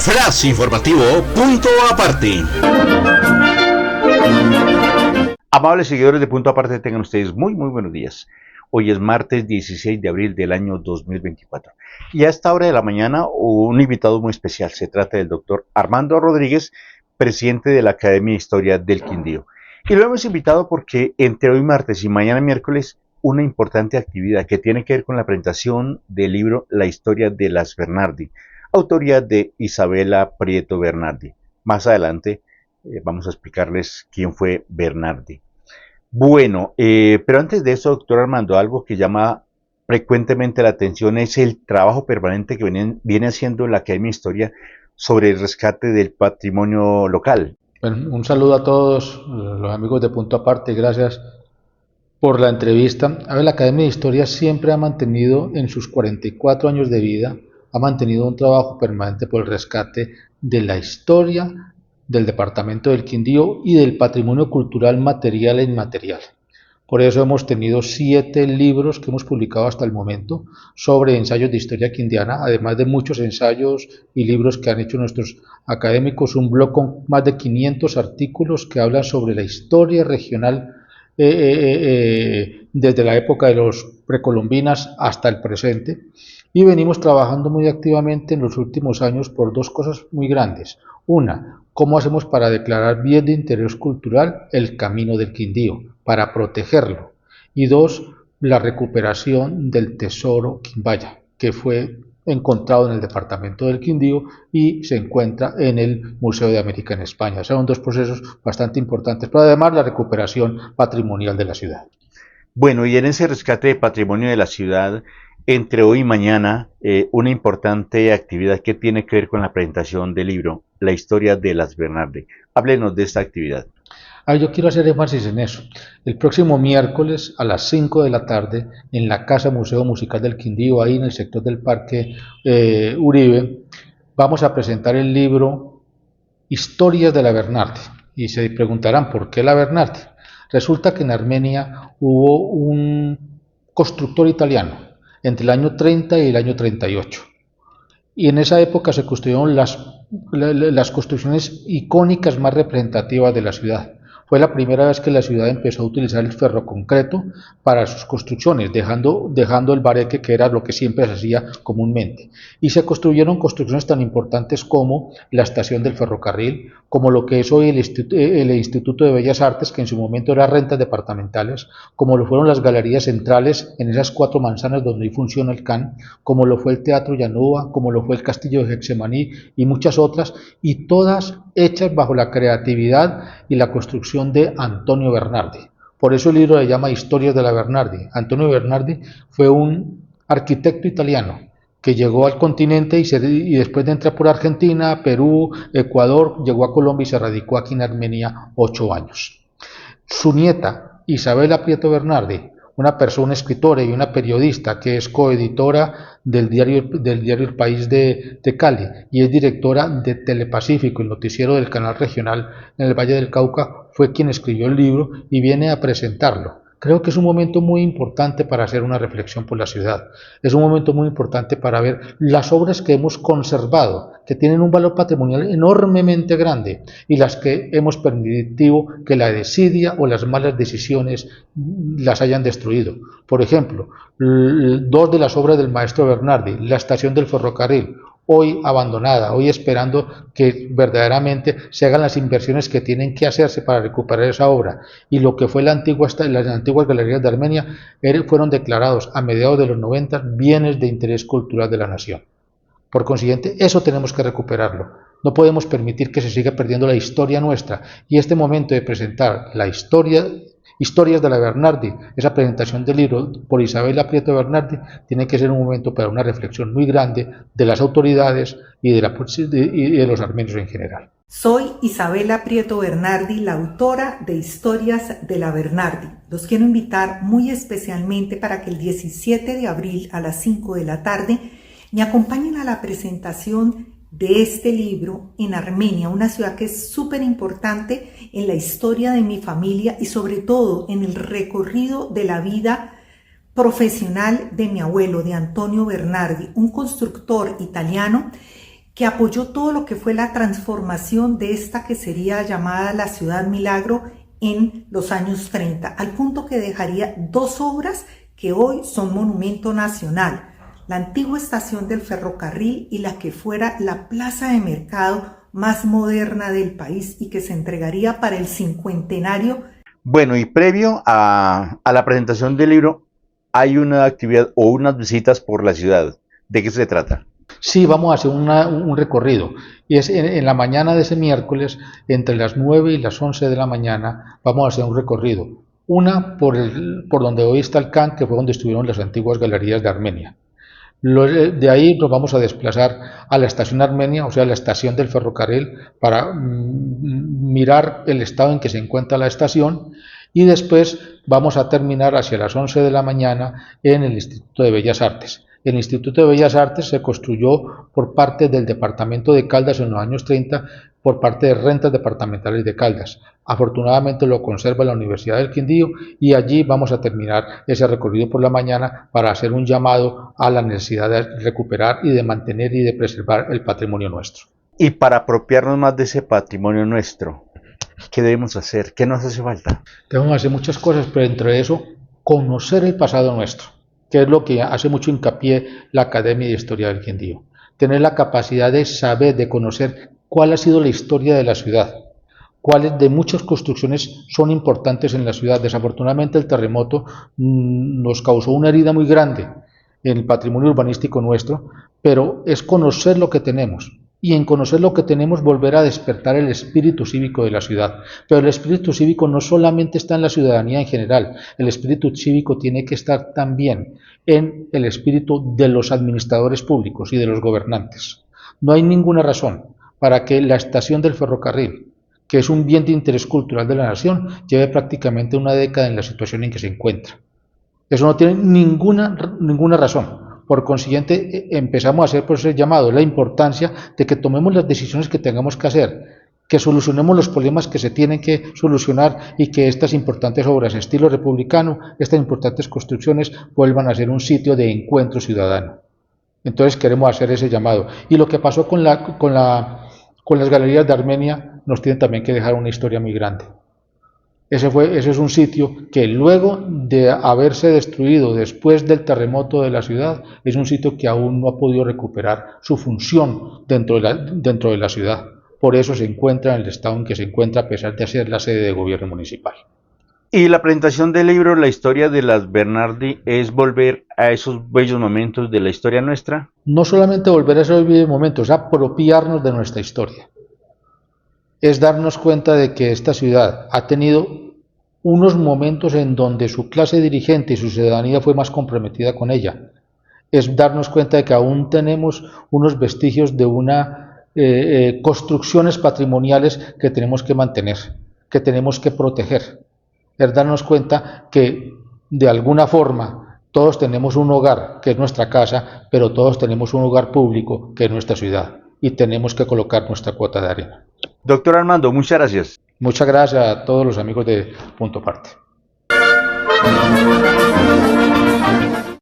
Flash informativo, punto aparte. Amables seguidores de Punto Aparte, tengan ustedes muy buenos días. Hoy es martes 16 de abril del año 2024. Y a esta hora de la mañana un invitado muy especial. Se trata del doctor Armando Rodríguez, presidente de la Academia de Historia del Quindío. Y lo hemos invitado porque entre hoy martes y mañana miércoles una importante actividad que tiene que ver con la presentación del libro La historia de las Bernardi, autoría de Isabela Prieto Bernardi. Más adelante vamos a explicarles quién fue Bernardi. Bueno, pero antes de eso, doctor Armando, algo que llama frecuentemente la atención es el trabajo permanente que viene haciendo la Academia de Historia sobre el rescate del patrimonio local. Bueno, un saludo a todos los amigos de Punto Aparte, gracias por la entrevista. A ver, la Academia de Historia siempre ha mantenido, en sus 44 años de vida, ha mantenido un trabajo permanente por el rescate de la historia del departamento del Quindío y del patrimonio cultural material e inmaterial. Por eso hemos tenido 7 libros que hemos publicado hasta el momento sobre ensayos de historia quindiana, además de muchos ensayos y libros que han hecho nuestros académicos, un blog con más de 500 artículos que hablan sobre la historia regional desde la época de los precolombinas hasta el presente, y venimos trabajando muy activamente en los últimos años por 2 cosas muy grandes. Una, ¿cómo hacemos para declarar bien de interés cultural el Camino del Quindío, para protegerlo? Y 2, la recuperación del tesoro quimbaya, que fue encontrado en el departamento del Quindío y se encuentra en el Museo de América en España. Son 2 procesos bastante importantes, pero además la recuperación patrimonial de la ciudad. Bueno, y en ese rescate de patrimonio de la ciudad, entre hoy y mañana, una importante actividad que tiene que ver con la presentación del libro, La historia de las Bernardi. Háblenos de esta actividad. Yo quiero hacer énfasis en eso. El próximo miércoles a las 5 de la tarde, en la Casa Museo Musical del Quindío, ahí en el sector del Parque Uribe, vamos a presentar el libro Historias de la Bernardi. Y se preguntarán, ¿por qué la Bernardi? Resulta que en Armenia hubo un constructor italiano entre el año 30 y el año 38. Y en esa época se construyeron las construcciones icónicas más representativas de la ciudad. Fue la primera vez que la ciudad empezó a utilizar el ferroconcreto para sus construcciones, dejando el bareque, que era lo que siempre se hacía comúnmente. Y se construyeron construcciones tan importantes como la estación del ferrocarril, como lo que es hoy el Instituto de Bellas Artes, que en su momento era rentas departamentales, como lo fueron las galerías centrales en esas 4 manzanas donde hoy funciona el CAN, como lo fue el Teatro Llanova, como lo fue el Castillo de Getsemaní y muchas otras, y todas hechas bajo la creatividad y la construcción de Antonio Bernardi. Por eso el libro le llama Historias de la Bernardi. Antonio Bernardi fue un arquitecto italiano que llegó al continente y después de entrar por Argentina, Perú, Ecuador, llegó a Colombia y se radicó aquí en Armenia 8 años. Su nieta, Isabela Prieto Bernardi, una escritora y una periodista que es coeditora del diario El País de Cali y es directora de Telepacífico, el noticiero del canal regional en el Valle del Cauca, fue quien escribió el libro y viene a presentarlo. Creo que es un momento muy importante para hacer una reflexión por la ciudad. Es un momento muy importante para ver las obras que hemos conservado, que tienen un valor patrimonial enormemente grande, y las que hemos permitido que la desidia o las malas decisiones las hayan destruido. Por ejemplo, 2 de las obras del maestro Bernardi, la estación del ferrocarril, hoy abandonada, hoy esperando que verdaderamente se hagan las inversiones que tienen que hacerse para recuperar esa obra, y lo que fue las antiguas galerías de Armenia fueron declarados a mediados de los 90 bienes de interés cultural de la nación. Por consiguiente, eso tenemos que recuperarlo. No podemos permitir que se siga perdiendo la historia nuestra, y este momento de presentar la Historias de la Bernardi, esa presentación del libro por Isabela Prieto Bernardi, tiene que ser un momento para una reflexión muy grande de las autoridades y de los armenios en general. Soy Isabela Prieto Bernardi, la autora de Historias de la Bernardi. Los quiero invitar muy especialmente para que el 17 de abril a las 5 de la tarde me acompañen a la presentación de este libro en Armenia, una ciudad que es súper importante en la historia de mi familia y sobre todo en el recorrido de la vida profesional de mi abuelo, de Antonio Bernardi, un constructor italiano que apoyó todo lo que fue la transformación de esta que sería llamada la Ciudad Milagro en los años 30, al punto que dejaría dos obras que hoy son monumento nacional: la antigua estación del ferrocarril y la que fuera la plaza de mercado más moderna del país y que se entregaría para el cincuentenario. Bueno, y previo a la presentación del libro, hay una actividad o unas visitas por la ciudad. ¿De qué se trata? Sí, vamos a hacer un recorrido. Y es en la mañana de ese miércoles, entre las 9 y las 11 de la mañana, vamos a hacer un recorrido. Una por donde hoy está el CAN, que fue donde estuvieron las antiguas galerías de Armenia. De ahí nos vamos a desplazar a la estación Armenia, o sea, la estación del ferrocarril, para mirar el estado en que se encuentra la estación, y después vamos a terminar hacia las 11 de la mañana en el Instituto de Bellas Artes. El Instituto de Bellas Artes se construyó por parte del departamento de Caldas en los años 30, por parte de Rentas Departamentales de Caldas. Afortunadamente lo conserva la Universidad del Quindío y allí vamos a terminar ese recorrido por la mañana para hacer un llamado a la necesidad de recuperar y de mantener y de preservar el patrimonio nuestro. Y para apropiarnos más de ese patrimonio nuestro, ¿qué debemos hacer? ¿Qué nos hace falta? Debemos hacer muchas cosas, pero entre eso, conocer el pasado nuestro, que es lo que hace mucho hincapié la Academia de Historia del Quindío. Tener la capacidad de saber, de conocer cuál ha sido la historia de la ciudad, cuáles de muchas construcciones son importantes en la ciudad. Desafortunadamente el terremoto nos causó una herida muy grande en el patrimonio urbanístico nuestro, pero es conocer lo que tenemos. Y en conocer lo que tenemos volver a despertar el espíritu cívico de la ciudad. Pero el espíritu cívico no solamente está en la ciudadanía en general, el espíritu cívico tiene que estar también en el espíritu de los administradores públicos y de los gobernantes. No hay ninguna razón para que la estación del ferrocarril, que es un bien de interés cultural de la nación, lleve prácticamente una década en la situación en que se encuentra. Eso no tiene ninguna razón. Por consiguiente, empezamos a hacer por ese llamado la importancia de que tomemos las decisiones que tengamos que hacer, que solucionemos los problemas que se tienen que solucionar y que estas importantes obras estilo republicano, estas importantes construcciones vuelvan a ser un sitio de encuentro ciudadano. Entonces queremos hacer ese llamado. Y lo que pasó con las galerías de Armenia nos tiene también que dejar una historia muy grande. Ese es un sitio que luego de haberse destruido después del terremoto de la ciudad, es un sitio que aún no ha podido recuperar su función dentro de la ciudad. Por eso se encuentra en el estado en que se encuentra, a pesar de ser la sede de gobierno municipal. Y la presentación del libro, la historia de las Bernardi, es volver a esos bellos momentos de la historia nuestra. No solamente volver a esos bellos momentos, es apropiarnos de nuestra historia. Es darnos cuenta de que esta ciudad ha tenido unos momentos en donde su clase dirigente y su ciudadanía fue más comprometida con ella. Es darnos cuenta de que aún tenemos unos vestigios de construcciones patrimoniales que tenemos que mantener, que tenemos que proteger. Es darnos cuenta que de alguna forma todos tenemos un hogar que es nuestra casa, pero todos tenemos un hogar público que es nuestra ciudad y tenemos que colocar nuestra cuota de arena. Doctor Armando, muchas gracias. Muchas gracias a todos los amigos de Punto Aparte.